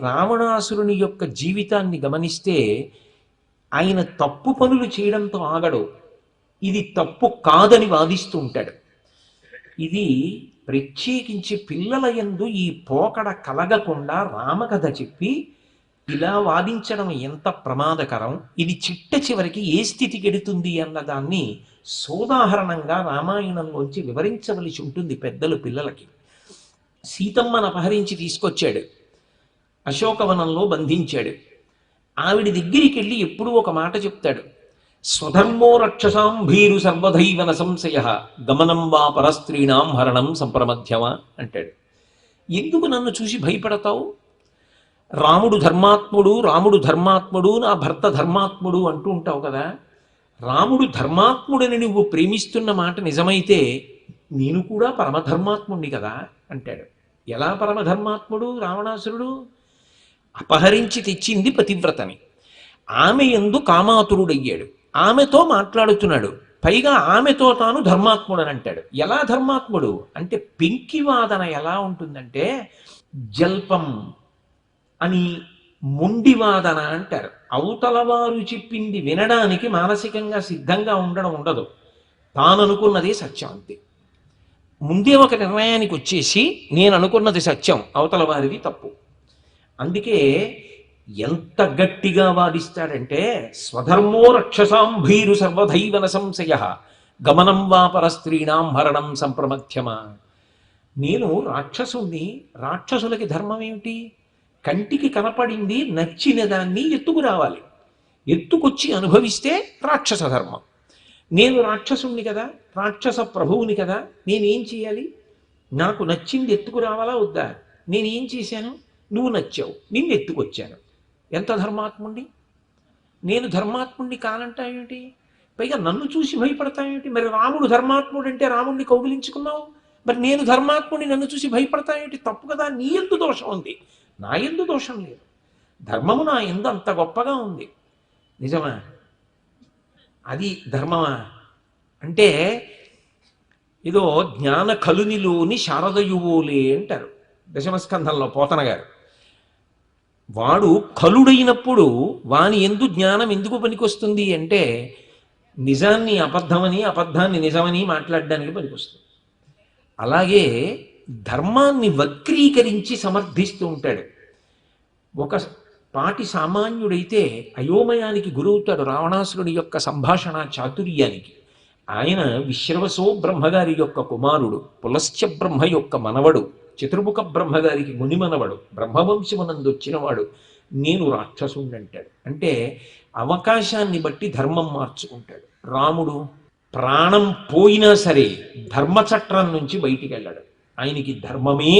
రావణాసురుని యొక్క జీవితాన్ని గమనిస్తే ఆయన తప్పు పనులు చేయడంతో ఆగడు, ఇది తప్పు కాదని వాదిస్తూ ఉంటాడు. ఇది ప్రత్యేకించి పిల్లల యందు ఈ పోకడ కలగకుండా రామకథ చెప్పి ఇలా వాదించడం ఎంత ప్రమాదకరం, ఇది చిట్ట చివరికి ఏ స్థితికి ఎడుతుంది అన్నదాన్ని సోదాహరణంగా రామాయణంలోంచి వివరించవలసి ఉంటుంది పెద్దలు పిల్లలకి. సీతమ్మను అపహరించి తీసుకొచ్చాడు, అశోకవనంలో బంధించాడు. ఆవిడ దగ్గరికి వెళ్ళి ఎప్పుడూ ఒక మాట చెప్తాడు, స్వధర్మో రక్షసాం భీరు సర్వధైవన సంశయ గమనం వా పరస్త్రీణాం హరణం సంప్రమధ్యమా అంటాడు. ఎందుకు నన్ను చూసి భయపడతావు? రాముడు ధర్మాత్ముడు, రాముడు ధర్మాత్ముడు, నా భర్త ధర్మాత్ముడు అంటూ ఉంటావు కదా. రాముడు ధర్మాత్ముడని నువ్వు ప్రేమిస్తున్న మాట నిజమైతే నేను కూడా పరమధర్మాత్ముడిని కదా అంటాడు. ఎలా పరమధర్మాత్ముడు రావణాసురుడు? అపహరించి తెచ్చింది పతివ్రతని, ఆమె యందు కామాతురుడయ్యాడు, ఆమెతో మాట్లాడుతున్నాడు, పైగా ఆమెతో తాను ధర్మాత్ముడని అంటాడు. ఎలా ధర్మాత్ముడు అంటే పెంకివాదన ఎలా ఉంటుందంటే జల్పం అని మొండివాదన అంటారు. అవతలవారు చెప్పింది వినడానికి మానసికంగా సిద్ధంగా ఉండడం ఉండదు, తాననుకున్నదే సత్యం అంతే. ముందే ఒక నిర్ణయానికి వచ్చేసి నేను అనుకున్నది సత్యం, అవతల వారిది తప్పు. అందుకే ఎంత గట్టిగా వాదిస్తాడంటే స్వధర్మో రక్షసాం భీరు సర్వధైవన సంశయ గమనం వా పరస్త్రీణాం హరణం సంప్రమధ్యమా. నేను రాక్షసుణ్ణి, రాక్షసులకి ధర్మం ఏమిటి? కంటికి కనపడింది నచ్చిన దాన్ని ఎత్తుకురావాలి, ఎత్తుకొచ్చి అనుభవిస్తే రాక్షస ధర్మం. నేను రాక్షసుణ్ణి కదా, రాక్షస ప్రభువుని కదా, నేనేం చేయాలి? నాకు నచ్చింది ఎత్తుకురావాలా వద్దా? నేనేం చేశాను? నువ్వు నచ్చావు, నిన్ను ఎత్తుకొచ్చాను. ఎంత ధర్మాత్ముండి? నేను ధర్మాత్ముడిని కానంటావేమిటి? పైగా నన్ను చూసి భయపడతావేమిటి? మరి రాముడు ధర్మాత్ముడు అంటే రాముడిని కౌగిలించుకున్నావు, మరి నేను ధర్మాత్ముడిని నన్ను చూసి భయపడతావేమిటి? తప్పు కదా. నీ ఎందు దోషం ఉంది, నా ఎందు దోషం లేదు. ధర్మము నా ఎందు అంత గొప్పగా ఉంది, నిజమా? అది ధర్మమా అంటే ఏదో జ్ఞాన కలునిలోని శారదయువోలే అంటారు దశమస్కంధంలో పోతన గారు. వాడు కలుడైనప్పుడు వాని ఎందు జ్ఞానం ఎందుకు పనికొస్తుంది అంటే నిజాన్ని అబద్ధమని, అబద్ధాన్ని నిజమని మాట్లాడడానికి పనికొస్తుంది. అలాగే ధర్మాన్ని వక్రీకరించి సమర్థిస్తూ ఉంటాడు. ఒక పాటి సామాన్యుడైతే అయోమయానికి గురవుతాడు రావణాసురుడి యొక్క సంభాషణ చాతుర్యానికి. ఆయన విశ్రవసో బ్రహ్మగారి యొక్క కుమారుడు, పులశ్చ బ్రహ్మ యొక్క మనవడు, చతుర్ముఖ బ్రహ్మగారికి మునిమనవడు, బ్రహ్మవంశమునందు వచ్చినవాడు. నేను రాక్షసుణ్ణి అంటాడు. అంటే అవకాశాన్ని బట్టి ధర్మం మార్చుకుంటాడు. రాముడు ప్రాణం పోయినా సరే ధర్మచట్రం నుంచి బయటికి వెళ్ళాడు. ఆయనకి ధర్మమే